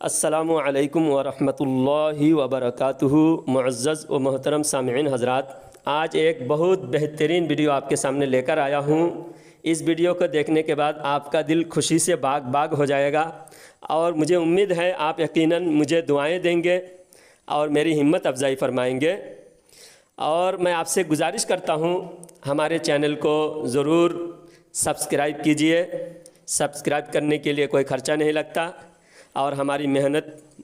अस्सलामु अलैकुम वरहमतुल्लाहि वबरकातुहू। मुअज़्ज़ज़ व मोहतरम सामिईन हज़रात, आज एक बहुत बेहतरीन वीडियो आपके सामने लेकर आया हूँ। इस वीडियो को देखने के बाद आपका दिल खुशी से बाग बाग हो जाएगा और मुझे उम्मीद है आप यकीनन मुझे दुआएं देंगे और मेरी हिम्मत अफजाई फरमाएंगे। और मैं आपसे गुजारिश करता हूँ, हमारे चैनल को ज़रूर सब्सक्राइब कीजिए। सब्सक्राइब करने के लिए कोई ख़र्चा नहीं लगता और हमारी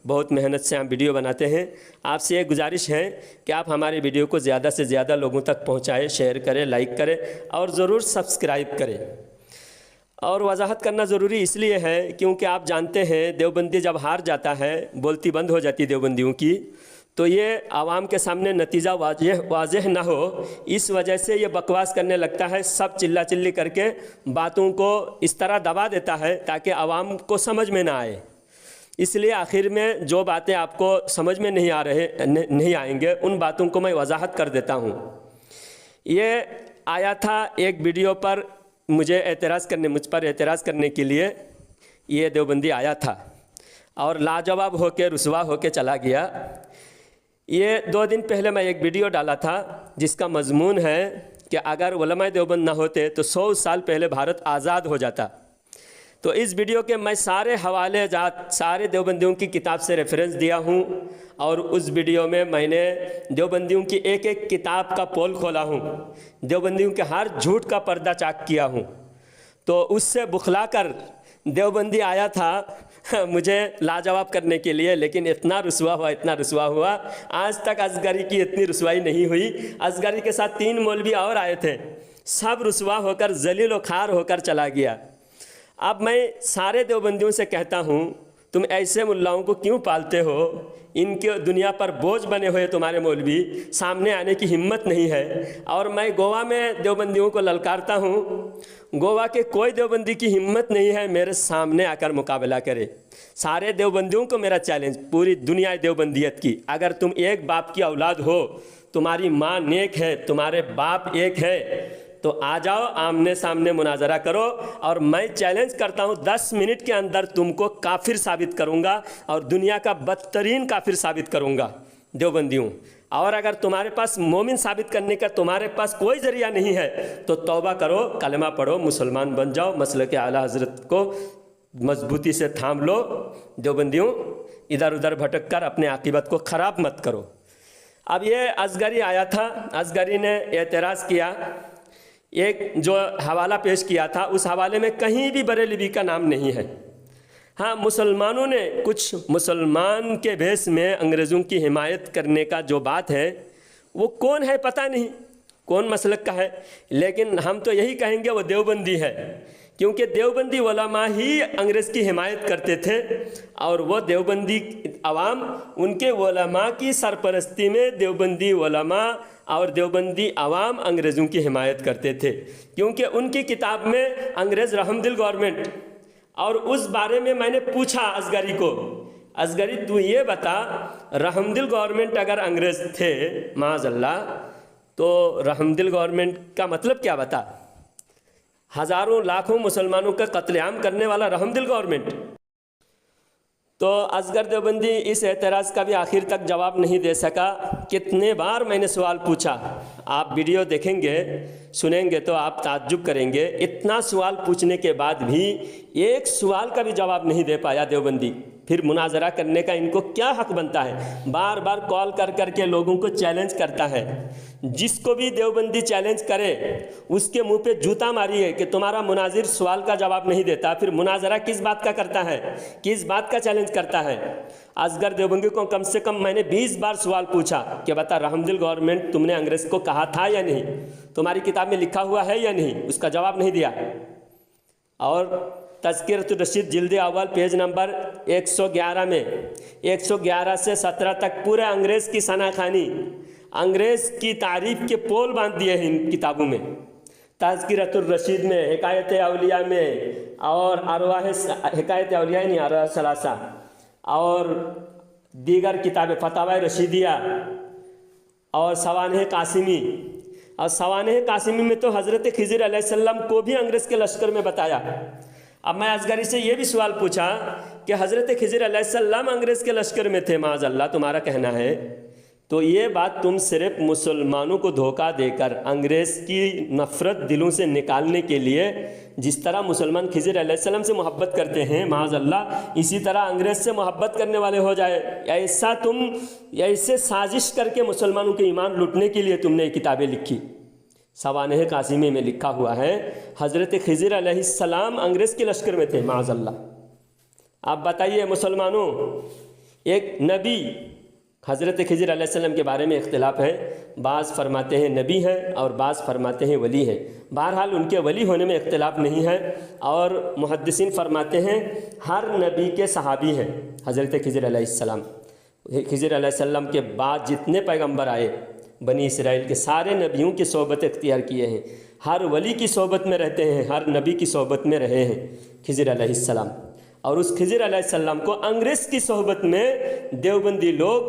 बहुत मेहनत से हम वीडियो बनाते हैं। आपसे एक गुजारिश है कि आप हमारे वीडियो को ज़्यादा से ज़्यादा लोगों तक पहुँचाएँ, शेयर करें, लाइक करें और ज़रूर सब्सक्राइब करें। और वजाहत करना ज़रूरी इसलिए है क्योंकि आप जानते हैं देवबंदी जब हार जाता है, बोलती बंद हो जाती देवबंदियों की, तो ये आवाम के सामने नतीजा वाज़ेह ना हो, इस वजह से ये बकवास करने लगता है। सब चिल्ला चिल्ली करके बातों को इस तरह दबा देता है ताकि आवाम को समझ में ना आए। इसलिए आखिर में जो बातें आपको समझ में नहीं आएंगे, उन बातों को मैं वजाहत कर देता हूँ। ये आया था एक वीडियो पर मुझ पर एतराज़ करने के लिए ये देवबंदी आया था और लाजवाब होके रुसवा होके चला गया। ये 2 दिन पहले मैं एक वीडियो डाला था जिसका मजमून है कि अगर उलमाए देवबंद ना होते तो 100 साल पहले भारत आज़ाद हो जाता। तो इस वीडियो के मैं सारे हवाले सारे देवबंदियों की किताब से रेफरेंस दिया हूँ और उस वीडियो में मैंने देवबंदियों की एक एक किताब का पोल खोला हूँ, देवबंदियों के हर झूठ का पर्दा चाक किया हूँ। तो उससे बुखला कर देवबंदी आया था मुझे लाजवाब करने के लिए, लेकिन इतना रुसवा हुआ, आज तक असगरी की इतनी रुसवाई नहीं हुई। असगरी के साथ 3 मौलवी और आए थे, सब रुसवा होकर जलील व खार होकर चला गया। अब मैं सारे देवबंदियों से कहता हूँ, तुम ऐसे मुल्लाओं को क्यों पालते हो? इनके दुनिया पर बोझ बने हुए तुम्हारे मौलवी, सामने आने की हिम्मत नहीं है। और मैं गोवा में देवबंदियों को ललकारता हूँ, गोवा के कोई देवबंदी की हिम्मत नहीं है मेरे सामने आकर मुकाबला करे। सारे देवबंदियों को मेरा चैलेंज, पूरी दुनिया देवबंदियत की, अगर तुम एक बाप की औलाद हो, तुम्हारी माँ नेक है, तुम्हारे बाप एक है, तो आ जाओ, आमने सामने मुनाजरा करो। और मैं चैलेंज करता हूँ 10 मिनट के अंदर तुमको काफिर साबित करूँगा और दुनिया का बदतरीन काफिर साबित करूँगा देवबंदियों। और अगर तुम्हारे पास मोमिन साबित करने का तुम्हारे पास कोई जरिया नहीं है तो तौबा करो, कलमा पढ़ो, मुसलमान बन जाओ, मसलक आला हजरत को मजबूती से थाम लो। देवबंदियों, इधर उधर भटक कर अपने आकिबत को ख़राब मत करो। अब ये असगरी आया था, असगरी ने एतराज़ किया, एक जो हवाला पेश किया था उस हवाले में कहीं भी बरेलवी का नाम नहीं है। हाँ, मुसलमानों ने कुछ मुसलमान के भेष में अंग्रेज़ों की हिमायत करने का जो बात है, वो कौन है पता नहीं, कौन मसलक का है, लेकिन हम तो यही कहेंगे वो देवबंदी है, क्योंकि देवबंदी उलमा ही अंग्रेज़ की हिमायत करते थे और वो देवबंदी अवाम उनके उलमा की सरपरस्ती में देवबंदी उलमा और देवबंदी अवाम अंग्रेज़ों की हिमायत करते थे, क्योंकि उनकी किताब में अंग्रेज़ रहमदिल गवर्नमेंट। और उस बारे में मैंने पूछा असगरी को, असगरी तू ये बता, रहमदिल गवर्नमेंट अगर अंग्रेज़ थे माज़अल्लाह, तो रहमदिल गवर्नमेंट का मतलब क्या बता? हज़ारों लाखों मुसलमानों का कत्लेआम करने वाला रहमदिल गवर्नमेंट। तो असगर देवबंदी इस एतराज़ का भी आखिर तक जवाब नहीं दे सका। कितने बार मैंने सवाल पूछा, आप वीडियो देखेंगे सुनेंगे तो आप ताज्जुब करेंगे, इतना सवाल पूछने के बाद भी एक सवाल का भी जवाब नहीं दे पाया देवबंदी। फिर मुनाजरा करने का इनको क्या हक बनता है? बार बार कॉल कर कर के लोगों को चैलेंज करता है। जिसको भी देवबंदी चैलेंज करे उसके मुंह पे जूता मारिए कि तुम्हारा मुनाजिर सवाल का जवाब नहीं देता। फिर मुनाजरा किस बात का करता है, किस बात का चैलेंज करता है? असगर देवबंदी को कम से कम मैंने 20 बार सवाल पूछा कि बता, रहमदिल गवर्नमेंट तुमने अंग्रेज़ को कहा था या नहीं, तुम्हारी किताब में लिखा हुआ है या नहीं? उसका जवाब नहीं दिया। और तज़किरतुर रशीद जिल्द अव्वल पेज नंबर 111 में 111 से 17 तक पूरे अंग्रेज़ की सनाखानी, अंग्रेज़ की तारीफ़ के पोल बांध दिए हैं इन किताबों में। तज़किरतुर रशीद में, हिकायत औलिया में और हिकायत औलिया नहीं, अरवाह सलासा और दीगर किताबें, फतावा रशीदिया और सवानह कासिमी। और सवानह कासिमी में तो हज़रत खिज़र अलैहिस्सलाम को भी अंग्रेज़ के लश्कर में बताया। अब मैं असगरी से ये भी सवाल पूछा कि हज़रत खिज़र अलैहिस्सलाम अंग्रेज़ के लश्कर में थे, माज़अल्लाह तुम्हारा कहना है, तो ये बात तुम सिर्फ मुसलमानों को धोखा देकर अंग्रेज़ की नफ़रत दिलों से निकालने के लिए, जिस तरह मुसलमान खिज़र अलैहिस्सलाम से मोहब्बत करते हैं माज़अल्लाह, इसी तरह अंग्रेज़ से मोहब्बत करने वाले हो जाए, ऐसा तुम ऐसे साजिश करके मुसलमानों के ईमान लूटने के लिए तुमने ये किताबें लिखी। सवानह कासिमी में लिखा हुआ है हज़रत खिज़र अलैहिस्सलाम अंग्रेज़ के लश्कर में थे माज़अल्लाह। आप बताइए मुसलमानों, एक नबी हज़रत खिज़र अलैहिस्सलाम के बारे में इख्तिलाफ है, बाज़ फरमाते हैं नबी हैं और बाज़ फरमाते हैं वली हैं। बहरहाल उनके वली होने में इख्तिलाफ नहीं है, और मुहद्दिसीन फरमाते हैं हर नबी के सहाबी हैं हज़रत खिज़र अलैहिस्सलाम। खिज़र अलैहिस्सलाम के बाद जितने पैगंबर आए बनी इसराइल के, सारे नबियों की सोबत इख्तियार किए हैं, हर वली की सोबत में रहते हैं, हर नबी की सोबत में रहे हैं खिज़र अलैहिस्सलाम। और उस खिज़र अलैहिस्सलाम को अंग्रेज़ की सोहबत में देवबंदी लोग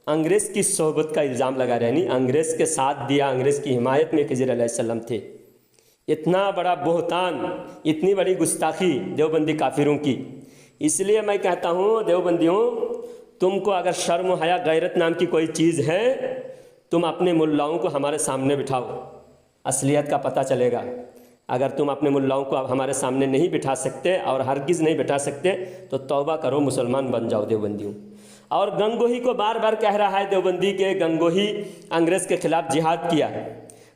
अंग्रेज़ की सोहबत का इल्ज़ाम लगा रहे, नहीं अंग्रेज़ के साथ दिया, अंग्रेज़ की हिमायत में खिज़र अलैहिस्सलाम थे। इतना बड़ा बोहतान, इतनी बड़ी गुस्ताखी देवबंदी काफिरों की। इसलिए मैं कहता हूँ देवबंदियों, तुमको अगर शर्म हया गैरत नाम की कोई चीज़ है, तुम अपने मुल्लाओं को हमारे सामने बिठाओ, असलियत का पता चलेगा। अगर तुम अपने मुल्लाओं को हमारे सामने नहीं बिठा सकते और हरगिज़ नहीं बिठा सकते तो तौबा करो, मुसलमान बन जाओ देवबंदियों। और गंगोही को बार बार कह रहा है देवबंदी के गंगोही अंग्रेज़ के ख़िलाफ़ जिहाद किया।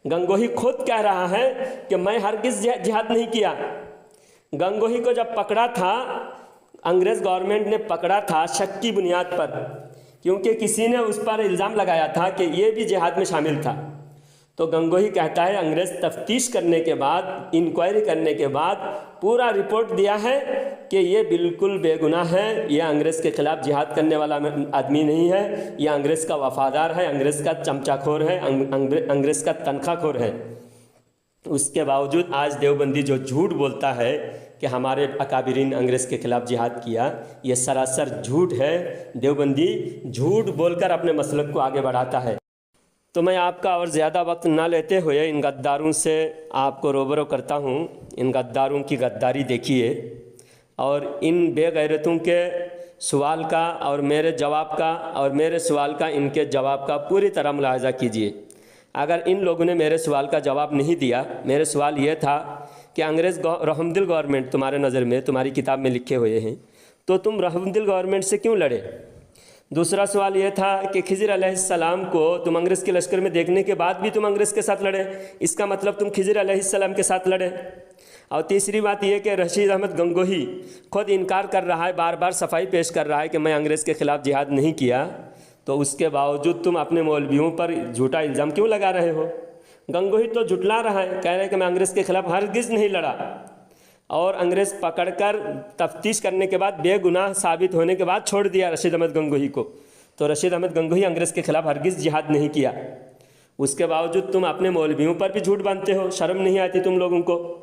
गंगोही खुद कह रहा है कि मैं हरगिज़ जिहाद नहीं किया। गंगोही को जब पकड़ा था, अंग्रेज़ गवर्नमेंट ने पकड़ा था शक की बुनियाद पर, क्योंकि किसी ने उस पर इल्ज़ाम लगाया था कि ये भी जिहाद में शामिल था। तो गंगोही कहता है अंग्रेज़ तफ्तीश करने के बाद, इंक्वायरी करने के बाद पूरा रिपोर्ट दिया है कि ये बिल्कुल बेगुनाह है, ये अंग्रेज़ के ख़िलाफ़ जिहाद करने वाला आदमी नहीं है, ये अंग्रेज़ का वफ़ादार है, अंग्रेज़ का चमचाखोर है, अंग्रेज़ का तनख्वाहखोर है। उसके बावजूद आज देवबंदी जो झूठ बोलता है कि हमारे अकाबिरीन अंग्रेज़ के ख़िलाफ़ जिहाद किया, ये सरासर झूठ है। देवबंदी झूठ बोलकर अपने मसलक को आगे बढ़ाता है। तो मैं आपका और ज़्यादा वक्त ना लेते हुए इन गद्दारों से आपको रूबरू करता हूँ। इन गद्दारों की गद्दारी देखिए और इन बेगैरतों के सवाल का और मेरे जवाब का और मेरे सवाल का इनके जवाब का पूरी तरह मुलाहजा कीजिए। अगर इन लोगों ने मेरे सवाल का जवाब नहीं दिया, मेरे सवाल ये था कि अंग्रेज़ रहमदिल गवर्नमेंट तुम्हारे नज़र में, तुम्हारी किताब में लिखे हुए हैं, तो तुम रहमदिल गवर्नमेंट से क्यों लड़े? दूसरा सवाल यह था कि खिज़र अलैहिस्सलाम को तुम अंग्रेज़ के लश्कर में देखने के बाद भी तुम अंग्रेज़ के साथ लड़े, इसका मतलब तुम खिज़र अलैहिस्सलाम के साथ लड़े। और तीसरी बात यह कि रशीद अहमद गंगोही खुद इनकार कर रहा है, बार बार सफाई पेश कर रहा है कि मैं अंग्रेज़ के ख़िलाफ़ जिहाद नहीं किया, तो उसके बावजूद तुम अपने मौलवियों पर झूठा इल्ज़ाम क्यों लगा रहे हो? गंगोही तो झुटला रहा है, कह रहे हैं कि मैं अंग्रेज़ के ख़िलाफ़ हरगिज़ नहीं लड़ा, और अंग्रेज़ पकड़कर तफ्तीश करने के बाद बेगुनाह साबित होने के बाद छोड़ दिया रशीद अहमद गंगोही को। तो रशीद अहमद गंगोही अंग्रेज़ के ख़िलाफ़ हरगिज़ जिहाद नहीं किया। उसके बावजूद तुम अपने मौलवियों पर भी झूठ बांधते हो, शर्म नहीं आती तुम लोगों को?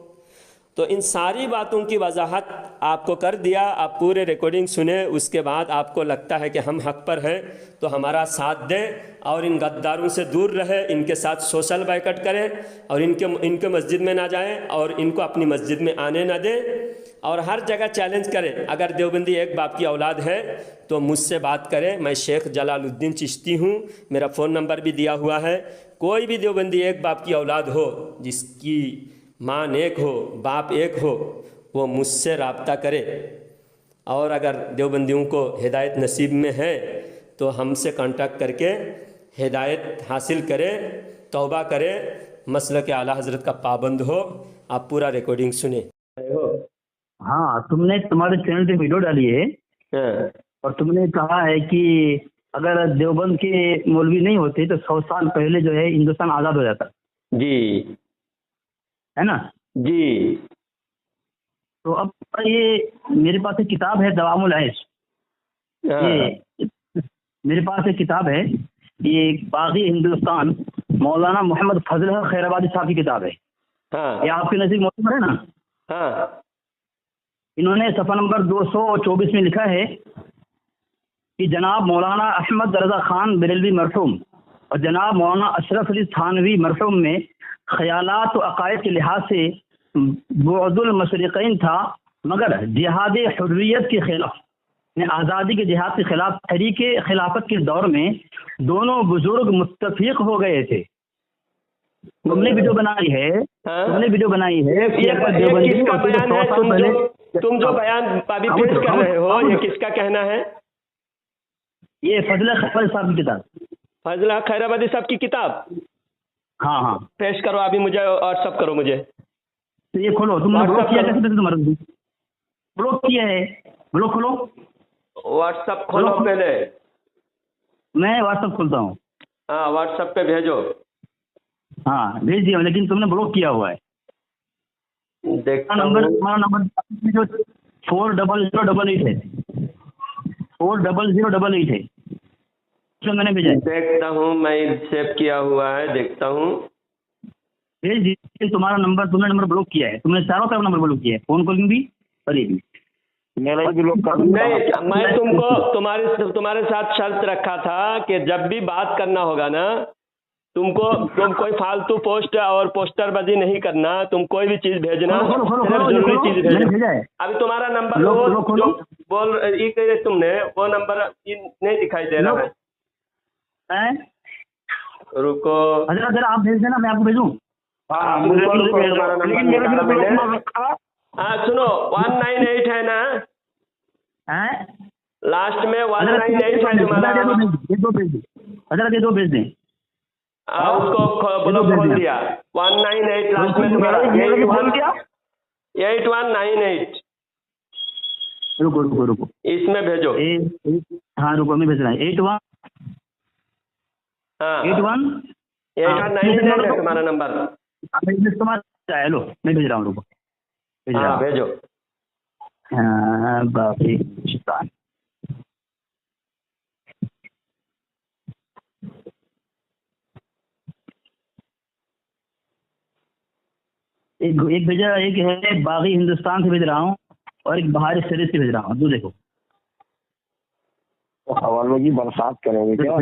तो इन सारी बातों की वजाहत आपको कर दिया। आप पूरे रिकॉर्डिंग सुने, उसके बाद आपको लगता है कि हम हक़ पर हैं तो हमारा साथ दें और इन गद्दारों से दूर रहे, इनके साथ सोशल बाइकआउट करें और इनके मस्जिद में ना जाएं और इनको अपनी मस्जिद में आने ना दें और हर जगह चैलेंज करें। अगर देवबंदी एक बाप की औलाद है तो मुझसे बात करें, मैं शेख जलालुद्दीन चिश्ती हूँ, मेरा फ़ोन नंबर भी दिया हुआ है। कोई भी देवबंदी एक बाप की औलाद हो, जिसकी माँ एक हो, बाप एक हो, वो मुझसे रब्ता करे। और अगर देवबंदियों को हिदायत नसीब में है तो हमसे कांटेक्ट करके हिदायत हासिल करे, तौबा करे, मसलक आला हज़रत का पाबंद हो। आप पूरा रिकॉर्डिंग सुने हो। हाँ, तुमने तुम्हारे चैनल पे वीडियो डाली है और तुमने कहा है कि अगर देवबंद के मौलवी नहीं होते तो 100 साल पहले जो है हिंदुस्तान आज़ाद हो जाता। जी, है ना जी। तो अब ये मेरे पास एक किताब है दवामुल ऐश, ये मेरे पास एक किताब है, ये बागी हिंदुस्तान मौलाना मोहम्मद फजल खैराबादी साहब की किताब है। ये आपके नज़दीक मौजूद है ना? हाँ। इन्होंने सफ़ा नंबर 224 में लिखा है कि जनाब मौलाना अहमद रज़ा खान बरेलवी मरहूम और जनाब मौलाना अशरफ अली थानवी मरहूम में ख्यालात और अकायद के लिहाज से बुअदुल मशरिक़ैन था मगर जिहाद हुर्रियत के खिलाफ, आज़ादी के जिहाद के खिलाफ तहरीक खिलाफत के दौर में दोनों बुजुर्ग मुत्तफिक हो गए थे। तुमने वीडियो बनाई है, तुमने वीडियो बनाई है कि ये किसका बयान है? तुम जो बयान अभी पेश कर रहे हो, ये किसका कहना है? ये फजल खैर साहब की किताब। फजल खैराबादी साहब की किताब? हाँ हाँ, पेश करो अभी, मुझे व्हाट्सअप करो मुझे। तो ये खोलो, तुमने ब्लॉक किया कैसे? तुम्हारा ब्लॉक किया है, ब्लॉक खोलो, व्हाट्सअप खोलो पहले। मैं व्हाट्सअप खोलता हूँ। हाँ, व्हाट्सअप पे भेजो। हाँ भेज दिया, लेकिन तुमने ब्लॉक किया हुआ है। देखता नंबर, तुम्हारा नंबर जो 4008 है, 4008 है, जो मैंने भेजा है। देखता हूँ, मैं सेव किया हुआ है, देखता हूँ। भेज दिया तुम्हारा नंबर, तुमने नंबर ब्लॉक किया है, तुमने चारों तरफ नंबर ब्लॉक किया है, फोन कॉलिंग भी और ये भी। मेरा भी ब्लॉक कर दूंगा। नहीं, मैं तुमको तुम्हारे साथ शर्त रखा था कि जब भी बात करना होगा ना, तुम कोई फालतू पोस्ट और पोस्टरबाजी नहीं करना, तुम कोई भी चीज भेजना, सिर्फ जरूरी चीज भेजना। अभी तुम्हारा नंबर वो जो बोल ये कह रहे तुमने, वो नंबर नहीं दिखाई दे रहा है। रुको, अगर आप भेज देना, मैं आपको भेजूँ। हाँ, सुनो, 198 है ना लास्ट में? 198 है तुम्हारा। ये दो भेज दें। उसको ब्लॉक खोल दिया। 198 लास्ट में तुम्हारा। 8198 रुको इसमें भेजो। हाँ रुको, मैं भेज रहा हूँ। 81 8198 है तुम्हारा नंबर। हेलो, मैं भेज रहा हूँ, रुको भेज रहा हूँ। भेजो। बाकी एक भेजा, एक है बागी हिंदुस्तान से भेज रहा हूँ, और एक बाहर शरीर से भेज रहा हूँ। दो देखो, हवालों की बरसात करेंगे क्या?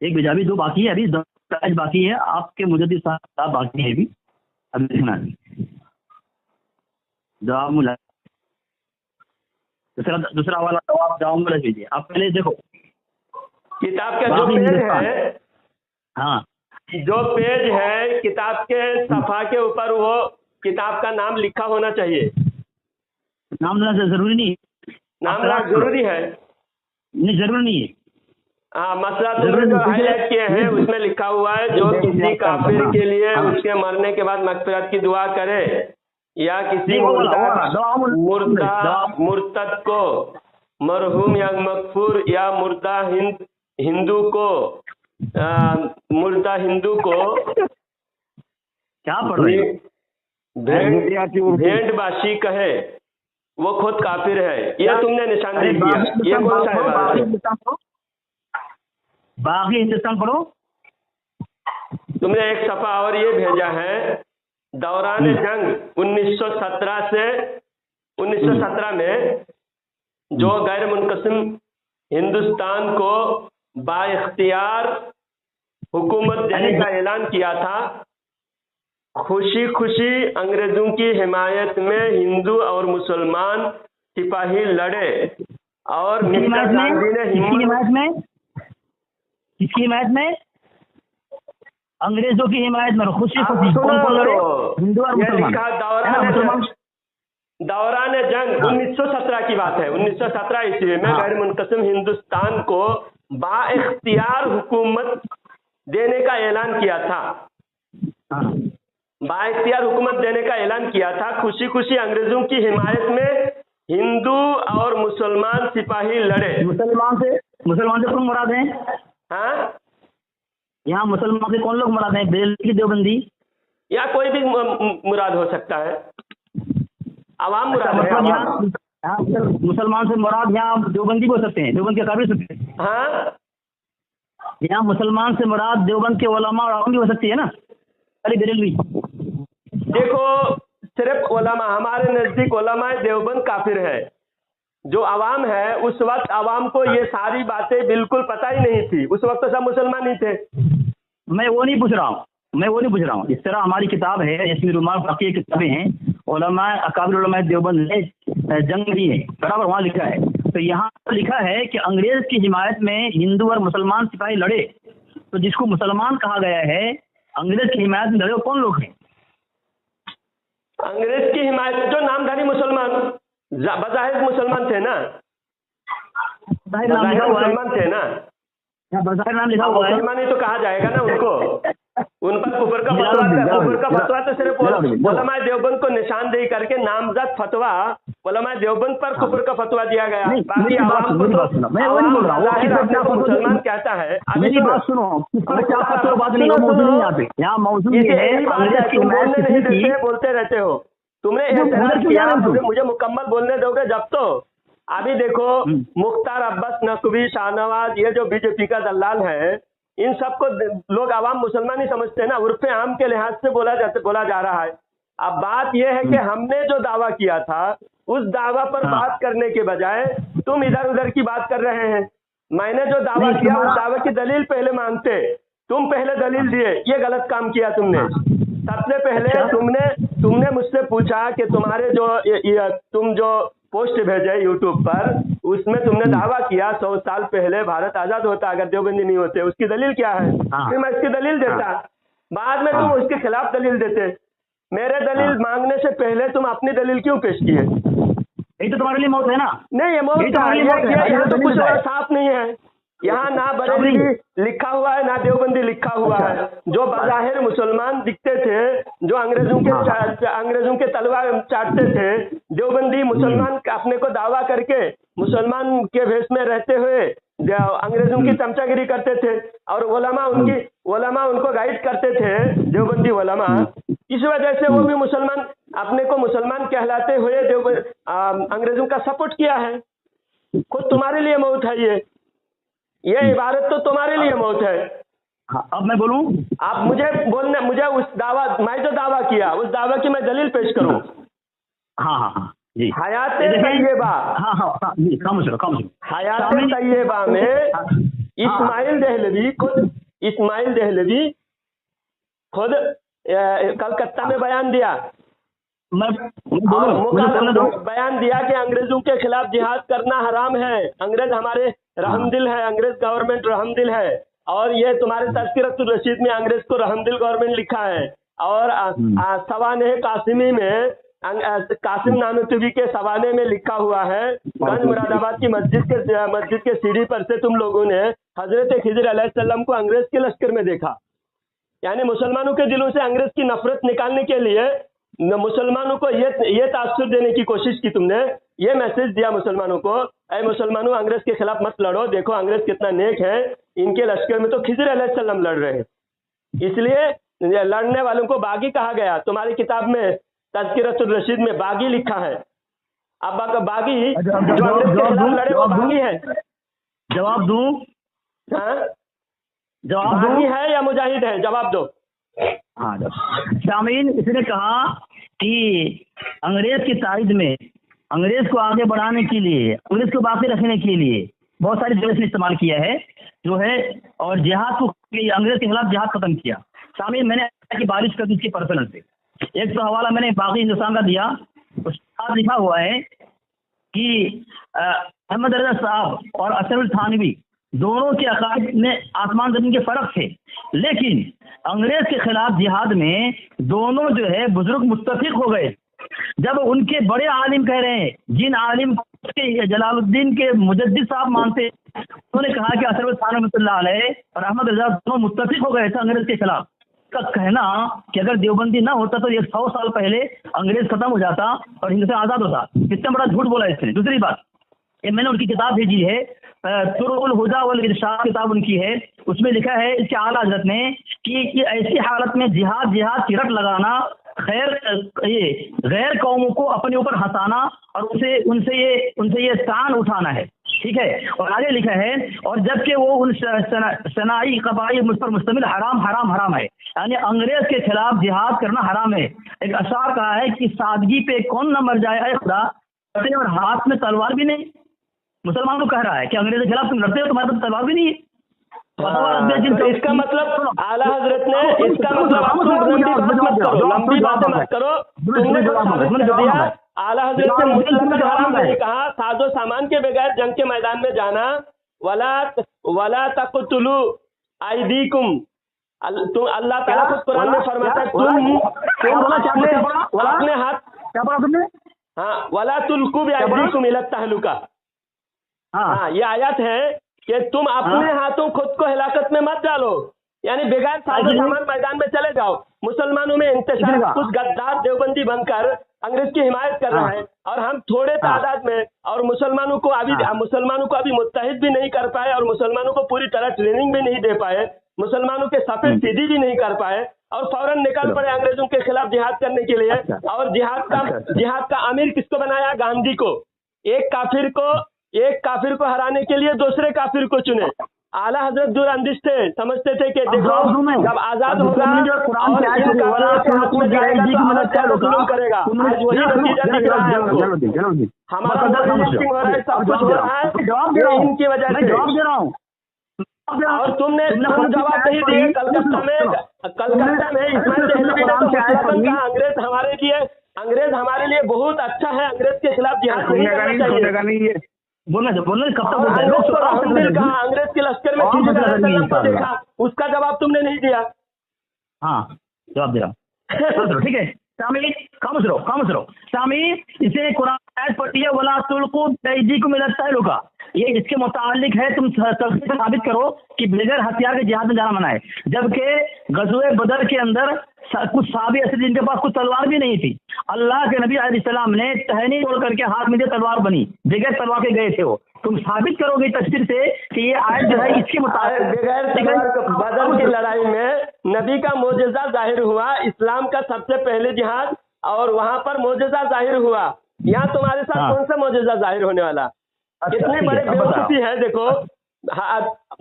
एक भेजा, अभी दो बाकी है, अभी 10 बाकी है। आपके मुजद्दिद साहब बाकी है अभी देखना। दूसरा वाला जवाब भेजिए। आप पहले देखो किताब का जो पेज है, हाँ जो पेज है किताब के सफा के ऊपर, वो किताब का नाम लिखा होना चाहिए। नाम लेना जरूरी नहीं, नाम लेना जरूरी है? नहीं, जरूरी नहीं है। हाँ, मसला तुमने जो हाईलाइट किए हैं उसमें लिखा हुआ है, जो किसी काफिर के लिए उसके मरने के बाद मगफिरत की दुआ करे, या किसी मुर्तद को, मरहूम या मगफूर या मुर्दा हिंदू को, क्या पढ़ रहे हैं? भेंटबाशी कहे, वो खुद काफिर है। ये तुमने निशानदेही किया। ये कौन सा है? बागी हिंदुस्तान पढ़ो। तुमने एक सफा और ये भेजा है, दौरान जंग 1917 में जो गैर मुनक़सिम हिंदुस्तान को बाइख्तियार हुकूमत देने का ऐलान किया था, खुशी खुशी अंग्रेजों की हिमायत में हिंदू और मुसलमान सिपाही लड़े, और मिस्टर गांधी ने किसकी हिमायत में? अंग्रेजों की हिमायत में खुशी खुशी हिंदू और मुसलमान। दौरान जंग 1917 की बात है। 1917 ईस्वी में गैर मुनक़सिम हिंदुस्तान को बाइख्तियार हुकूमत देने का ऐलान किया था। बाइख्तियार हुकूमत देने का ऐलान किया था। खुशी खुशी अंग्रेजों की हिमायत में हिंदू और मुसलमान सिपाही लड़े। मुसलमान से कौन मुराद है? हाँ, यहाँ मुसलमान से कौन लोग मुराद हैं? बेलखी, देवबंदी, या कोई भी मुराद हो सकता है। आवाम मुराद है। मुसलमान से मुराद यहाँ देवबंदी हो सकते हैं, देवबंद के काबिल सकते हैं। हाँ, यहाँ मुसलमान से मुराद देवबंद के उलमा और आवाम भी हो सकती है ना, अली बरेलवी। देखो, सिर्फ उलमा, हमारे नजदीक उलमा देवबंद काफिर है। जो आवाम है, उस वक्त आवाम को ये सारी बातें बिल्कुल पता ही नहीं थी। उस वक्त तो सब मुसलमान ही थे। मैं वो नहीं पूछ रहा हूँ। इस तरह हमारी किताब है, इसमें रुमाल बाकी किताबें हैं, उलमा अकाबिर उलमा देवबंद है, जंग नहीं है, बराबर वहाँ लिखा है। तो यहाँ लिखा है कि अंग्रेज की हिमायत में हिंदू और मुसलमान सिपाही लड़े, तो जिसको मुसलमान कहा गया है, अंग्रेज की हिमायत में लड़े वो कौन लोग हैं? अंग्रेज की हिमायत जो नामधारी मुसलमान, बज़ाहिर मुसलमान थे ना, बज़ाहिर नाम लिखा हुआ है, मुसलमान थे ना, बज़ाहिर नाम लिखा हुआ है। मुसलमान ही तो कहा जाएगा ना उनको। उन पर कुफर का फतवा तो सिर्फ उलमाए देवबंद को निशानदेही करके नामजद फतवा उलमाए देवबंद पर कुफर का फतवा दिया गया। बाकी आवाम को तो मैं वो नहीं बोल रहा हूँ, मुसलमान कहता है। मेरी बात सुनो, क्या फतवा बात नहीं, मौजूद नहीं यहाँ पे, यहाँ मौजूद ये है अंग्रेज की हिमायत नहीं देते, बोलते रहते हो तुमने एतराज किया, मुझे मुकम्मल बोलने दोगे जब? तो अभी देखो मुख्तार अब्बास नकवी, शाहनवाज, ये जो बीजेपी का दलाल है, इन सबको लोग आवाम मुसलमान ही समझते हैं ना, उर्फ आम के लिहाज से बोला जा रहा है। अब बात यह है कि हमने जो दावा किया था उस दावा पर बात करने के बजाय तुम इधर उधर की बात कर रहे हैं। मैंने जो दावा किया उस दावे की दलील पहले मांगते, तुम पहले दलील दिए, ये गलत काम किया तुमने। सबसे पहले तुमने मुझसे पूछा कि तुम्हारे तुम जो पोस्ट भेजे यूट्यूब पर, उसमें तुमने दावा किया 100 साल पहले भारत आजाद होता अगर देवबंदी नहीं होते, उसकी दलील क्या है? फिर मैं इसकी दलील देता, बाद में तुम उसके खिलाफ दलील देते। मेरे दलील मांगने से पहले तुम अपनी दलील क्यों पेश किए? ये तो तुम्हारे लिए मौत है ना? नहीं, ये मौत यहाँ तो कुछ साफ नहीं है। यहाँ ना बरेलवी लिखा हुआ है ना देवबंदी लिखा हुआ है। जो बज़ाहिर मुसलमान दिखते थे, जो अंग्रेजों के तलवार चाटते थे, देवबंदी मुसलमान अपने को दावा करके मुसलमान के भेष में रहते हुए अंग्रेजों की चमचागिरी करते थे, और उलमा उनको गाइड करते थे, देवबंदी उलमा। इस वजह से वो भी मुसलमान अपने को मुसलमान कहलाते हुए अंग्रेजों का सपोर्ट किया है। खुद तुम्हारे लिए मौत है ये इबारत तो तुम्हारे लिए मौत है। हाँ, अब मैं बोलूं? आप मुझे उस दावा, मैं जो दावा किया उस दावा की मैं दलील पेश करूं? हाँ जी। हयात तैयबा, हयात तैयबा में इस्माइल दहलवी खुद कलकत्ता में बयान दिया, बयान दिया कि अंग्रेजों के खिलाफ जिहाद करना हराम है, अंग्रेज हमारे रहमदिल है, अंग्रेज गवर्नमेंट रहमदिल है। और ये तुम्हारे तज़किरतुर रशीद में अंग्रेज को रहमदिल गवर्नमेंट लिखा है, और सवाने कासिमी में कासिम नानूतवी के सवाने में लिखा हुआ है, गंज मुरादाबाद की मस्जिद के सीढ़ी पर से तुम लोगों ने हजरत खिज़र अलैहिस्सलाम को अंग्रेज के लश्कर में देखा। यानी मुसलमानों के दिलों से अंग्रेज की नफरत निकालने के लिए मुसलमानों को ये तासुर देने की कोशिश की तुमने, ये मैसेज दिया मुसलमानों को, ऐ मुसलमानों अंग्रेज के खिलाफ मत लड़ो, देखो अंग्रेज कितना नेक है, इनके लश्कर में तो खिज़र अलैहिस्सलाम लड़ रहे हैं, इसलिए लड़ने वालों को बागी कहा गया। तुम्हारी किताब में तज़किरतुर रशीद में बागी लिखा है। अब बागी जो अंग्रेज के खिलाफ लड़े वो बागी है। जवाब दूं? हाँ, जवाब बागी है या मुजाहिद है? जवाब दो। हाँ, शामीन, इसने कहा कि अंग्रेज की तारीद में अंग्रेज को आगे बढ़ाने के लिए, अंग्रेज को बाकी रखने के लिए बहुत सारी जगह से इस्तेमाल किया है जो है, और जिहाद को अंग्रेज के खिलाफ जिहाद खत्म किया। शामीन, मैंने की बारिश कर दी इसकी पर्सनल से। एक तो हवाला मैंने बाकी हिंदुस्तान का दिया, उस पर लिखा हुआ है कि अहमद रजा साहब और असरुल थानवी दोनों के अकायद में आसमान जमीन के फर्क थे, लेकिन अंग्रेज के खिलाफ जिहाद में दोनों जो है बुजुर्ग मुत्तफिक हो गए। जब उनके बड़े आलिम कह रहे हैं, जिन आलिम के जलालुद्दीन के मुजद्दिद साहब मानते, उन्होंने कहा कि असरुल थानवी रहमतुल्लाह अलैह और अहमद रजा दोनों मुत्तफिक हो गए थे अंग्रेज के खिलाफ। का कहना कि अगर देवबंदी ना होता तो ये 100 साल पहले अंग्रेज खत्म हो जाता और हिंदुस्तान आजाद होता। कितना बड़ा झूठ बोला इसने। दूसरी बात, ये मैंने उनकी किताब भेजी है, तुरुल हुदा वल इरशाद किताब उनकी है, उसमें लिखा है इसके आला हज़रत ने कि ऐसी हालत में जिहाद की रट लगाना, गैर कौमों को अपने ऊपर हंसाना और उनसे ये शान उठाना है, ठीक है। और आगे लिखा है, और जबकि वो उन सनाई कबाई मुझ पर मुश्तमिल हराम है, यानी अंग्रेज के खिलाफ जिहाद करना हराम है। एक अशार कहा है कि सादगी पे कौन न मर जाए ऐ खुदा, और हाथ में तलवार भी नहीं। मुसलमान को कह रहा है कि अंग्रेज के खिलाफ तुम लड़ते हो, तुम्हारे पास तलवार भी नहीं है। तो इसका मतलब आला हजरत ने, इसका मतलब लंबी बातें मत करो, तुमने जो साबित कर दिया आला हजरत ने मुतलकन हराम नहीं कहा, साजो सामान के बगैर जंग के मैदान में जाना। वला तक़तुलू आयदीकुम, तुम अल्लाह ताला खुद कुरान में फरमाता है तुम अपने हाथ, क्या बोला तुमने? हाँ, वला तुल्कू बिअयदीकुम इला तहलुका। हाँ, ये आयत है कि तुम अपने हाथों खुद को हिलाकत में मत डालो, यानी बगैर साजो सामान मैदान में चले जाओ। मुसलमानों में इंतशार कुछ गद्दार देवबंदी बनकर अंग्रेज की हिमायत कर रहा है, और हम थोड़े तादाद में, और मुसलमानों को अभी मुत्तहिद भी नहीं कर पाए, और मुसलमानों को पूरी तरह ट्रेनिंग भी नहीं दे पाए, मुसलमानों के सफेद सीधी भी नहीं कर पाए, और फौरन निकल पड़े अंग्रेजों के खिलाफ जिहाद करने के लिए। और जिहाद का अमीर किसको बनाया? गांधी को। एक काफिर को हराने के लिए दूसरे काफिर को चुने। आला हजरत दूरअंदेश थे, समझते थे कि देखो जब आजाद होगा और इन काफिरों के हाथ में जाएगा तो अमल क्या जुल्म करेगा। आज वही नतीजा दिख रहा है हमको। हमारा मॉडर्निज्म हो रहा है, सब कुछ हो रहा है ये इनकी वजह से। जवाब दे रहा हूँ। और तुम जवाब नहीं दिए। कलकत्ता में इस्माइल दहलवी ने तो मुतलकन कहा अंग्रेज हमारे लिए बहुत अच्छा है, अंग्रेज के खिलाफ जिहाद नहीं करना चाहिए। बोलना कब तक अंग्रेज के लश्कर में को देखा, उसका जवाब तुमने नहीं दिया। हाँ, जवाब दे रहा हूँ। ठीक है सामी, खामोश रहो सामी। इसे कुरान आयत पढ़ी है, वला तुल्कू बिअयदीकुम इला तहलुका, ये इसके मुतालिक है। तुम साबित करो कि बगैर हथियार के जिहाद में जाना मना है, जबकि गज़वे बदर के अंदर कुछ सहाबी ऐसे जिनके पास कुछ तलवार भी नहीं थी, अल्लाह के नबी अलैहिस्सलाम ने टहनी तोड़ करके हाथ में तलवार बनी, बगैर तलवार के गए थे वो। तुम साबित करोगे तफसीर से कि ये आयत जो है इसके मुताबिक बगैर बदर की लड़ाई में नबी का मोजज़ा जाहिर हुआ, इस्लाम का सबसे पहले जिहाद, और वहां पर मोजज़ा जाहिर हुआ। यहाँ तुम्हारे साथ कौन सा मोजज़ा जाहिर होने वाला? इतने बड़े बेवकूफी है। देखो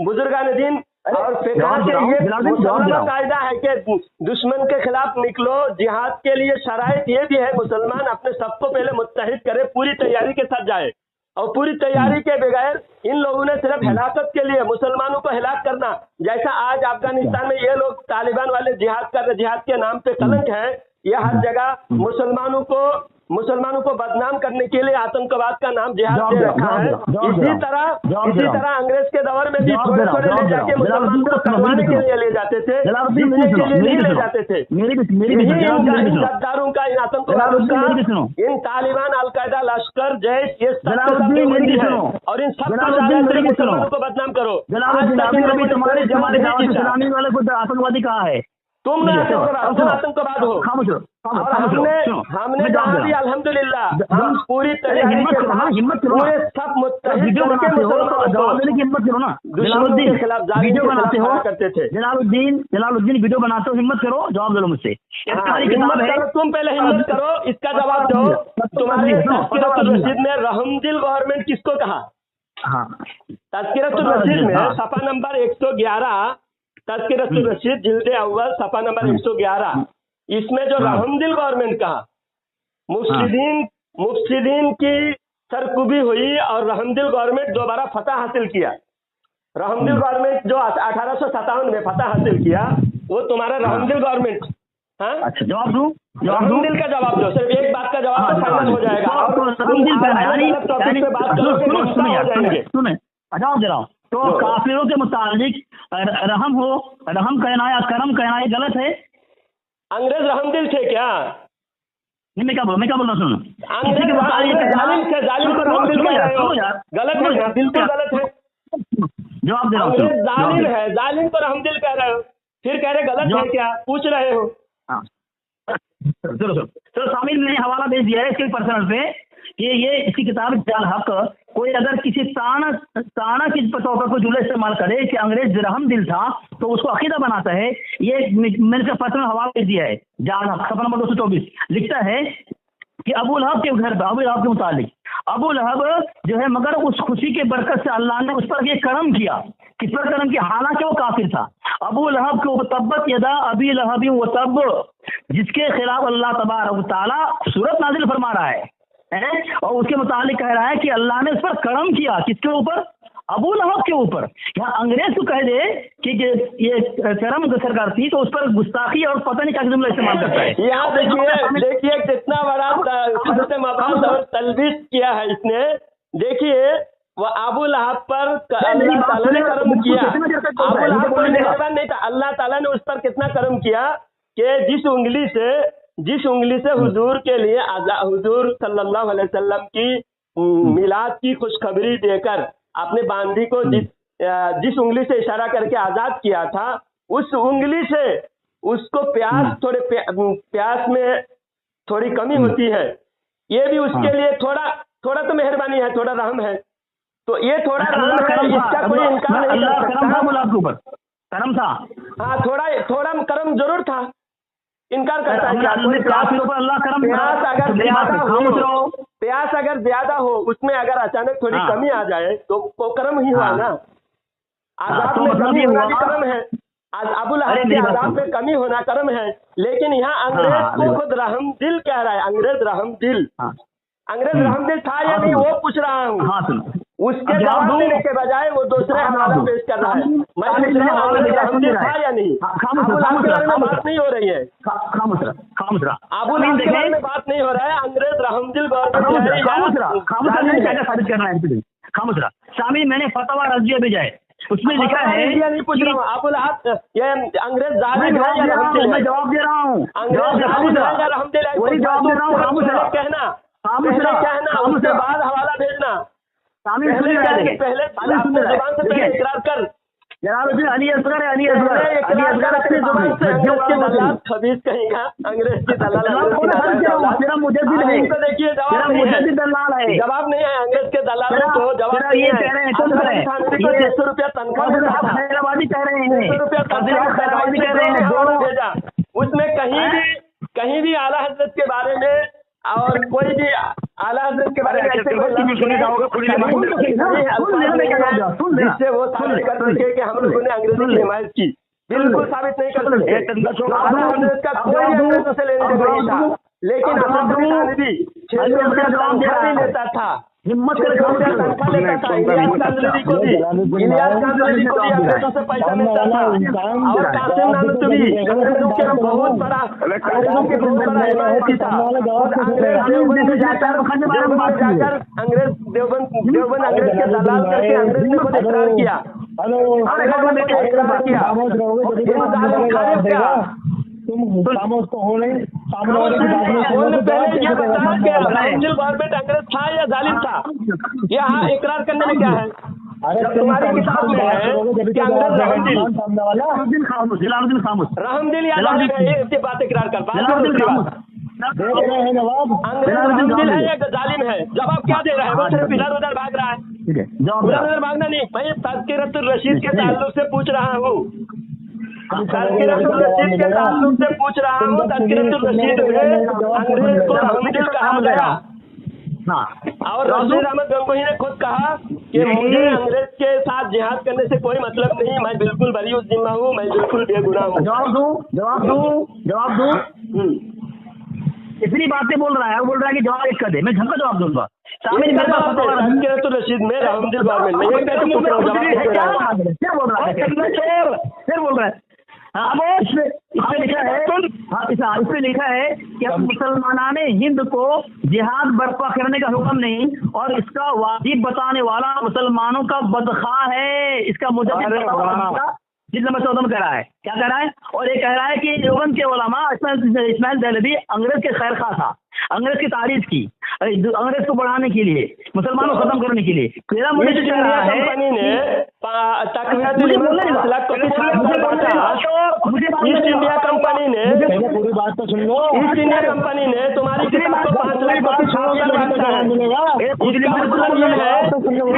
बुजुर्गान दीन और फिक़ह के ये मुसलमान कायदा है कि दुश्मन के खिलाफ निकलो, जिहाद के लिए शराइत ये भी है मुसलमान अपने सबको पहले मुत्तहिद करे, पूरी तैयारी के साथ जाए। और पूरी तैयारी के बगैर इन लोगों ने सिर्फ हिलाकत के लिए मुसलमानों को हिलाक करना, जैसा आज अफगानिस्तान में ये लोग तालिबान वाले जिहाद कर रहे, जिहाद के नाम पे कलंक है। ये हर जगह मुसलमानों को बदनाम करने के लिए आतंकवाद का नाम जिहाद दे रखा है। इसी तरह अंग्रेज के दौर में भी थोड़े ले जाके मुसलमानों को करवाने के लिए ले जाते थे, जीतने के लिए नहीं ले जाते थे। इन गद्दारों का, इन आतंकवादियों का, इन तालिबान, अलकायदा, लश्कर, जैश, ये सब देवबंदी है, और इन सब मुसलमानों को बदनाम करो। इस्लामी वाले को आतंकवादी कहा है, तुम आतंकवाद हो। और हमने जहाँ भी अल्हम्दुलिल्लाह हम पूरी तैयारी के साथ पूरे सब मुत्तहिद करके मुसलमानों हिम्मत करो ना। दुश्मनों के खिलाफ वीडियो बनाते हो, करते थे। जलालुद्दीन वीडियो बनाते हो, हिम्मत करो, जवाब दो मुझसे। तुम पहले हिम्मत करो, इसका जवाब दो। तुम्हारे तज़किरतुर रशीद में रहमदिल गवर्नमेंट किसको कहा? तज़किरतुर रशीद में सफ़ा नंबर 111, तज़किरतुर रशीद जिल्दे अव्वल सफ़ा नंबर 111, इसमें जो रहमदिल गवर्नमेंट कहा, मुफ्सिदीन की सरकुबी हुई और रहमदिल गवर्नमेंट दोबारा फतह हासिल किया। रहमदिल गवर्नमेंट जो 1857 में फतह हासिल किया, वो तुम्हारा रहमदिल गवर्नमेंट। हाँ, अच्छा, जवाब दूं? रहमदिल का जवाब दो, सिर्फ एक बात का जवाब तो फाइनल हो जाएगा। सुने, जवाब दे रहा हूँ। तो काफिरों के मुतालिक रहम कहना या करम कहना ये गलत है? अंग्रेज रहमदिल थे क्या? नहीं, मैं क्या बोल रहा हूँ, अंग्रेज जालिम को रहमदिल कह रहे हो, गलत है, बिल्कुल गलत है। जवाब दे रहा हूँ। अंग्रेज जालिम है, जालिम को रहमदिल कह रहे हो, फिर कह रहे गलत है क्या? पूछ रहे हो। चलो शामिल ने हवाला भेज दिया है इसके पर्सनल पे कि ये इसकी किताब जाल हक, कोई अगर किसी ताना की तौर पर कोई जुमला इस्तेमाल करे कि अंग्रेज रहमदिल था तो उसको अकीदा बनाता है। ये मैंने इसका पर्सनल हवाला भेज दिया है, जाल हक सफ़ा नंबर 224 लिखता है कि अबू लहब के घर पर, अबू लहब के मुतालिक, अबू लहब जो है मगर उस खुशी के बरकत से अल्लाह ने उस पर ये करम किया। किस पर करम किया? हालांकि वो काफिर था। अबू लहब के तब्बत यदा अबी लहब व तब, जिसके खिलाफ अल्लाह तबारक व तआला सूरत नाजिल फरमा रहा है, और उसके मुतालिक कह रहा है कि अल्लाह ने उस पर करम किया। किसके ऊपर? अबू लहब के ऊपर। यहाँ अंग्रेज को कह दे कि ये करम सरकार थी तो उस पर गुस्ताखी और पता नहीं क्या जुमला इस्तेमाल करता है। यहाँ देखिए कितना बड़ा मबाद और तलबीस किया है इसने। देखिए वो अबू लहब पर अल्लाह ताला ने करम किया। अबू लहब पर मेहरबान नहीं था, अल्लाह ताला ने उस पर कितना करम किया कि जिस उंगली से हुजूर के लिए हुजूर सल्लल्लाहु अलैहि वसल्लम की मिलाद की खुशखबरी देकर अपने बांदी को जिस उंगली से इशारा करके आजाद किया था, उस उंगली से उसको प्यास में थोड़ी कमी होती है। ये भी उसके लिए थोड़ा तो मेहरबानी है, थोड़ा रहम है। तो ये थोड़ा रहम है, इसका कोई इनकार नहीं कर सकता। करम था, हाँ थोड़ा करम जरूर था। इनकार करता है क्या? प्यास अगर ज्यादा हो, उसमें अगर अचानक थोड़ी कमी आ जाए तो वो कर्म ही हुआ ना। आजाद में कमी होना भी कर्म है, अबू लहब के आजाद में कमी होना कर्म है। लेकिन यहाँ अंग्रेज को खुद रहमदिल कह रहा है। अंग्रेज रहमदिल था या नहीं वो पूछ रहा हूँ। उसके जवाब देने के बजाय वो दूसरे हवाला पेश कर रहा है। मैं पूछ रहा हूँ अंग्रेज रहमदिल था या नहीं। अबू लहब के बारे में बात नहीं हो रही है। अबू लहब के बारे में बात नहीं हो रहा है। अंग्रेज रहमदिल खामोश। शामिल मैंने फतवा रजिया भेजा है, उसमें लिखा है। नहीं पूछ रहा हूँ अबू लहब ये अंग्रेज जालिम है या रहमदिल है? मैं जवाब दे रहा हूँ। अंग्रेज जालिम है या रहमदिल है? वही जवाब दे रहा हूँ। कहना उसके बाद हवाला भेजना। पहले जुबान से पहले इकरार कर। जलालुद्दीन अली असगर अपनी जुबान से खबीज कहेगा अंग्रेज की दलाल मेरा मुजद्दिद है। देखिए दलाल है, जवाब नहीं है अंग्रेज के दलालों को। जवाब ये कह रहे हैं 600 रुपया तनख्वाह कह रहे हैं भेजा। उसमें कहीं भी आला हजरत के बारे में और कोई भी आला हजरत के बारे में जिससे वो साबित कर सके कि हम लोगों ने अंग्रेजों की हिमायत की, बिल्कुल साबित नहीं कर सकते। आला हजरत का कोई अंग्रेजों से लेने देना नहीं था। लेकिन भी 600 रुपया तनख्वाह भी लेता था, हिम्मत तनख्वाह लेता था। इलियास कांदलवी को भी अंग्रेजों से पैसा लेता था। और कासिम नानूतवी अंग्रेजों के बहुत बड़ा हिमायती था। अंग्रेज देवबंद अंग्रेज के दलाल करके अंग्रेज ने खुद इकरार किया। खामोश तो हो नहीं। पहले ये बता कि रहमदिल गवर्नमेंट अंग्रेज था या जालिम था? यहाँ इकरार करने में क्या है? जब तुम्हारी किताब में है कि अंग्रेज रहमदिल या जालिम है, ये बात इकरार कर। अंग्रेज रहमदिल है या जालिम है? जवाब क्या दे रहा है? वो सिर्फ इधर उधर भाग रहा है। उधर भागना नहीं, मैं तज़किरतुर रशीद के ताल्लुक से पूछ रहा हूँ। तज़किरतुर रशीद के ताल्लुक से पूछ रहा हूँ। तज़किरतुर रशीद में अंग्रेज को रहमदिल कहा गया। और रशीद अहमद गंगोही ने खुद कहा कि मुझे अंग्रेज के साथ जिहाद करने से कोई मतलब नहीं, मैं बिल्कुल बरी जिम्मा हूँ, मैं बिल्कुल बेगुनाह हूँ। जवाब दूं इतनी बातें बोल रहा है, बोल रहा है कि जवाब एक कर दे, मैं झंका जवाब दूंगा। तज़किरतुर रशीद में रहमदिल गवर्नमेंट में ये कैसे पूछ रहा हूँ? क्या बोल रहा है? फिर बोल रहा है। इसमें लिखा है कि मुसलमानाने हिंद को जिहाद बर्पा करने का हुक्म नहीं और इसका वाजिब बताने वाला मुसलमानों का बदखा है। इसका मुजद्दिद जिस नंबर 14 में कह रहा है, क्या कह रहा है? और ये कह रहा है कि देवबंद के उलमा इस्माइल देहलवी अंग्रेज के खैर खा था, अंग्रेज की तारीफ की, अंग्रेज को बढ़ाने के लिए, मुसलमानों को खत्म करने के लिए। मेरा मुझे ईस्ट इंडिया कंपनी ने पूरी बात तो सुन लो। ईस्ट इंडिया कंपनी ने तुम्हारी किताब को 5 लाख कॉपी छापकर रखा है। इसका मतलब ये है कि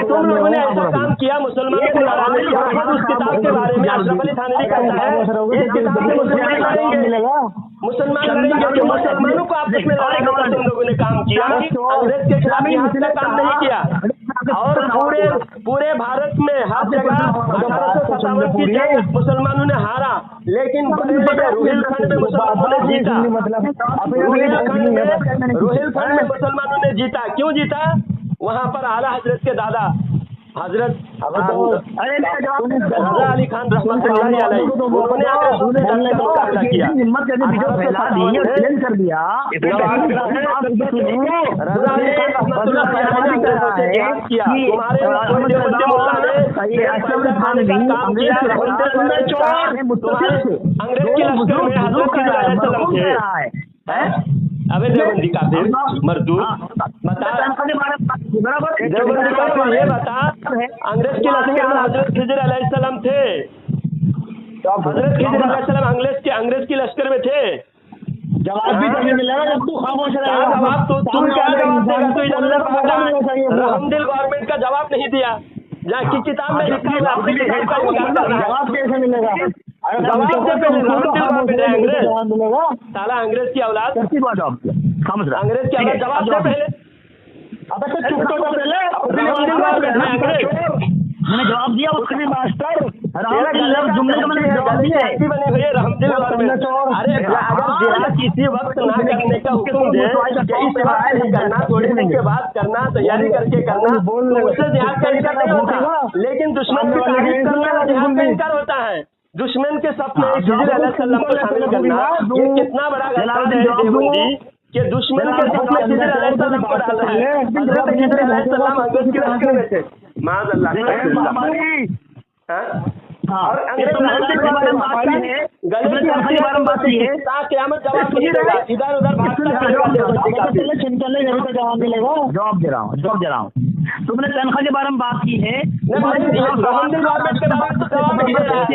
तुम लोगों ने ऐसा काम किया मुसलमानों को लड़ाने के बाद। उस किताब के बारे में अशरफ अली थानवी कहता है इस किताब से मुसलमान लड़ेंगे, मुसलमानों को आपस में लड़ाई का तुम लोगों ने काम किया। अंग्रेज के खिलाफ जिहाद का काम नहीं किया। और पूरे भारत में हर जगह 1857 की जंग मुसलमानों ने हारा, लेकिन रोहिलखंड में मुसलमानों ने जीता। रोहिलखंड में मुसलमानों ने जीता। क्यों जीता? वहाँ पर आला हजरत के दादा हजरत अरे मेरा जवाब रजा अली खान रहमतुल्लाह अलैह उन्होंने आकर दूसरे शख्स का मुकाबला किया। हिम्मत करके वीडियो फैला दी और चैलेंज कर दिया। रजा अली खान रहमतुल्लाह अलैह ने अंग्रेजों से जिहाद किया। तुम्हारे कोई देवबंदी मुल्ला ने अशरफ खान भी अंग्रेज के अंग्रेज के लश्कर में हजरत खिज़र अलैहिस्सलाम थे। अबे देवबंदी काफिर मरदूद बता, देवबंदी काफिर ये बता, अंग्रेज के लश्कर में हजरत खिज़र अलैहिस्सलाम थे। हजरत खिज़र अलैहिस्सलाम अंग्रेज के लश्कर में थे। जवाब भी नहीं मिलेगा जब तू खामोश रहेगा। जवाब तो तुम क्या जवाब देगा? तो इधर रहमदिल गवर्नमेंट का जवाब नहीं दिया, जहाँ की किताब में लिखा है आपने किताब का इनकार कर रहा है। जवाब कैसे मिलेगा? जवाब से पहले रहमदिल गवर्नमेंट है अंग्रेज, जवाब मिलेगा। साला अंग्रेज की औलाद, कैसी बात है आपकी? समझ रहा अंग्रेज की औलाद। जवाब से पहले अबे तो चुप तो पहले। रहमदिल गवर्नमेंट है अंग्रेज। मैंने जवाब दिया उसके भी मास्टर जुमले का मैंने जवाब दिया है। बनी हुई है रहमदिल गवर्नमेंट। अरे अगर जिहाद किसी वक्त ना करने का हुक्म दे कि इस वक्त नहीं करना, थोड़े दिन के बाद करना, तैयारी करके करना, तो उससे जिहाद का इनकार नहीं होता। लेकिन दुश्मन की तारीफ करना जिहाद का इनकार होता है। दुश्मन के सफ में खिज़र अलैहिस्सलाम को शामिल करना, ये कितना बड़ा गलत है देवबंदी कि दुश्मन के सफ में खिज़र अलैहिस्सलाम को डाल रहा है। हज़रत खिज़र अलैहिस्सलाम अंग्रेज के लश्कर में थे। माज़अल्लाह। और अंग्रेज के बारे में बात है, गलती के बारे में बात है, क़यामत जवाब नहीं देगा, इधर उधर भागता रहेगा देवबंदी काफिर। जवाब मिलेगा। जवाब दे रहा हूँ। तुमने तनख्वाह के बारे में बात की है। रहमदिल गवर्नमेंट के बारे में तो जवाब नहीं दे रहा है।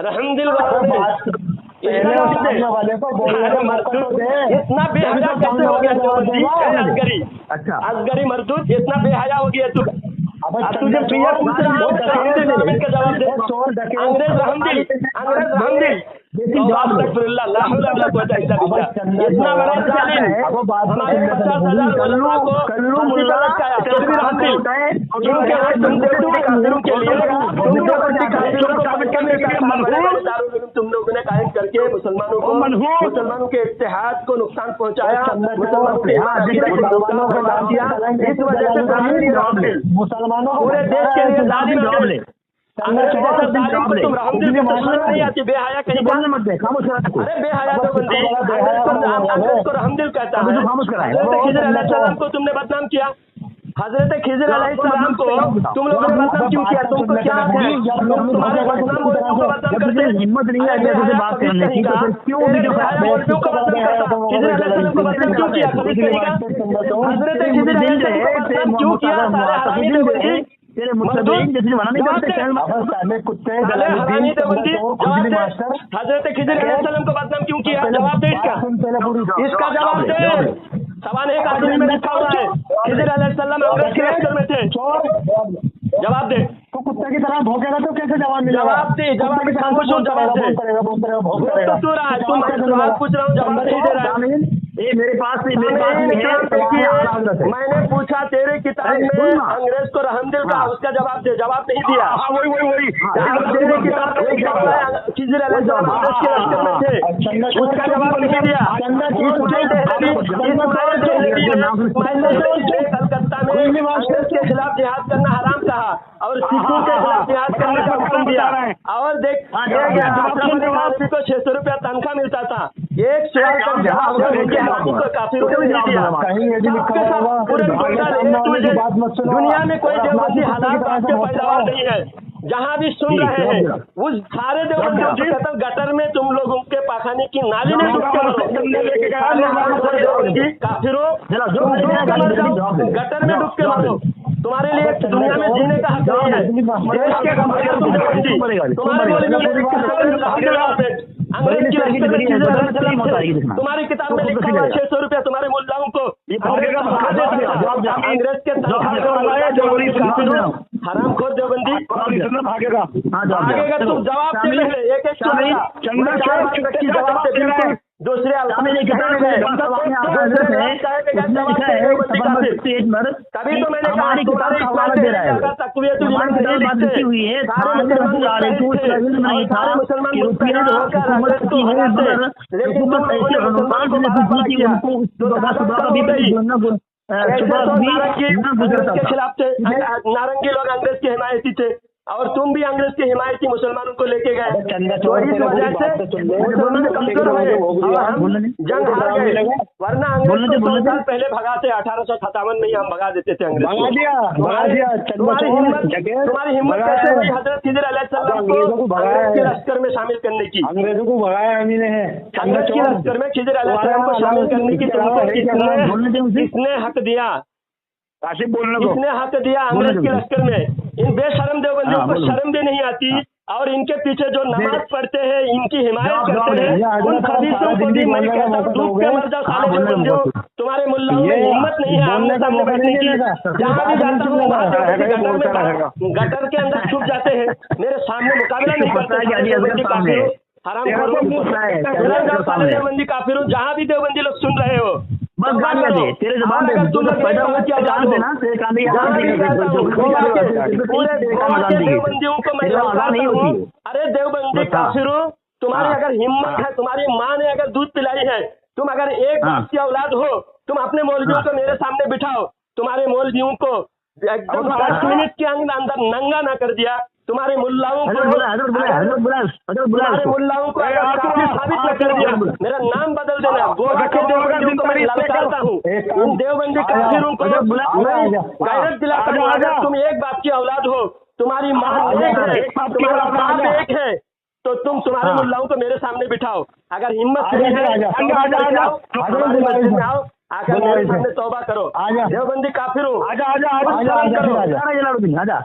रहमदिल गवर्नमेंट इतना बेहया कैसे हो गया देवबंदी? अच्छा असगरी मरदूद इतना बेहया हो गया तू। अब तुझे प्रिय पूछ रहा हूँ, रहमदिल गवर्नमेंट का जवाब दे। अंग्रेज रहमदिल इतना बड़ा चैलेंज हमारे 50,000 मुल्ला को तुम लोगों ने कायम करके मुसलमानों के इत्तेहाद को नुकसान पहुंचाया, इस वजह से मुसलमानों पूरे देश के लिए जालिम बने। अंग्रेज जैसा जालिम को तुम रहमदिल के दुश्मन नहीं आती, बेहया कहीं का। अरे बेहया देवबंदी अंग्रेज को रहमदिल कहता है। हजरत खिज़र अलैहिस्सलाम को तुमने बदनाम किया। हजरत खिज़र अलैहिस्सलाम को तुम लोगों ने बदनाम क्यों किया? तुमको क्या है? तुम्हारे बदनाम बोलने को बदनाम करते हैं। हिम्मत नहीं है ऐसे बात करने की, तो फिर क्यों वीडियो को बदनाम करता? खिज़र अलैहिस्सलाम को बदनाम क्यों किया? हजरत खिज़र अलैहिस्सलाम क्यों किया? सारे हरामी देवबंदी तेरे मुसलमान जैसे मना नहीं करते। हजरत खिज़र अलैहिस्सलाम को बदनाम क्यों किया? जवाब दे इसका जवाब दे। सवाल एक आदमी में लिखा हुआ है, खिज़र अलैहिस्सलाम अंग्रेज के लश्कर में थे। जवाब दे। तो कुत्ते की तरह भौंकेगा तो कैसे जवाब मिलेगा? जवाब दे। जवाब खामोश हो, जवाब दे। तू रहा है, तुम सवाल पूछ रहा हूँ, जवाब नहीं दे रहा है। ये मेरे पास मैंने पूछा तेरे किताब में अंग्रेज को रहमदिल का, उसका जवाब दे। जवाब नहीं दिया। वही तेरे किताब में खिज़र अलैहिस्सलाम अंग्रेज के लश्कर में थे, उसका जवाब नहीं दिया। कलकत्ता में अंग्रेज के खिलाफ जिहाद करना हराम कहा और सिखों के खिलाफ जिहाद करने का हुक्म दिया। और देख, को 600 रुपया तनख्वाह मिलता था। एक सवाल का जवाब काफिरों ने नहीं दिया। दुनिया में कोई देवबंदी हालात आपके पैदावार नहीं है। जहाँ भी सुन रहे हैं उस सारे देवबंदियों की कत्ल गटर में तुम लोगों के पाखाने की नाली में डूब के मरो। काफिरों गटर में डूब के मरो। तुम्हारे लिए दुनिया में जीने का हक नहीं है। देश के तुम्हारी किताब में लिखा हुआ 600 रुपया तुम्हारे मुल्लाओं को अंग्रेज के हरामखोर देवबंदी भागेगा। तुम जवाब दे पहले एक जवाब दे। दूसरे सामने एक किताब है, उसमें लिखा है नंबर 68 पर तभी तो मैंने कहा हमारी किताब का हवाला दे रहा है। हमारी किताब बात लिखी हुई है, सामने रसूल अलैहि में नहीं था कि रुपये जो हुकूमत की है, मगर हुकूमत ऐसे अनुमान से नहीं की उनको सुबह भी के खिलाफ थे। नारंगी लोग अंग्रेज के हिमायती थे और तुम भी अंग्रेज के हिमायती मुसलमानों को लेके गए, तो इस वजह से मुसलमान कमजोर हुए और हम जंग हार गए। वरना अंग्रेज को 100 साल पहले भगाते, 1857 में ही हम भगा देते थे अंग्रेज को। तुम्हारी हिम्मत कैसे हुई हजरत खिज़र अलैहिस्सलाम को अंग्रेज के लश्कर में शामिल करने की? अंग्रेजों को भगाया हम ही ने है। अंग्रेज के लश्कर में खिज़र अलैहिस्सलाम को शामिल करने की तुमको किसने हक दिया? किसने हक दिया अंग्रेज के लश्कर में? इन बेशरम देवबंदियों को शर्म भी नहीं आती और इनके पीछे जो नमाज पढ़ते हैं, इनकी हिमायत करते हैं, उन खबीसों को भी मैं कहता हूं डूब के मर जाओ साले देवबंदियों। तुम्हारे मुल्लाओं में हिम्मत नहीं है आमने सामने बैठने की। जहाँ भी जाता हूँ वहाँ गटर के अंदर छुप जाते हैं, मेरे सामने मुकाबला नहीं करते। हराम देवबंदी काफिर हूँ। जहाँ भी देवबंदी लोग सुन रहे हो बस गालियां दे, तेरे जबान पे तुम पैदा हुआ क्या जान देना, तेरे कान में आवाज देवबंदियों को मैं नहीं होती। अरे देवबंदी काफिर हूँ, तुम्हारी अगर हिम्मत है, तुम्हारी माँ ने अगर दूध पिलाई है, तुम अगर एक बाप की औलाद हो, तुम अपने मौलवियों को मेरे सामने बिठाओ। तुम्हारे मौलवियों को एकदम 10 मिनट के अंदर नंगा ना कर दिया। तुम्हारे मुल्लाओं को साबित न कर दिया, मेरा नाम बदल देना। वो देवबंदियों को मैं ललकारता हूँ। उन देवबंदी काफिरों को गैरत दिलाता हूँ। अगर तुम एक बाप की औलाद हो, तुम्हारी माँ एक है, तुम्हारा बाप एक है, तो तुम तुम्हारे मुल्लाओं को मेरे सामने बिठाओ। अगर हिम्मत नहीं है आओ, आकर मेरे सामने तौबा करो। देवबंदी काफिर हूँ, आजा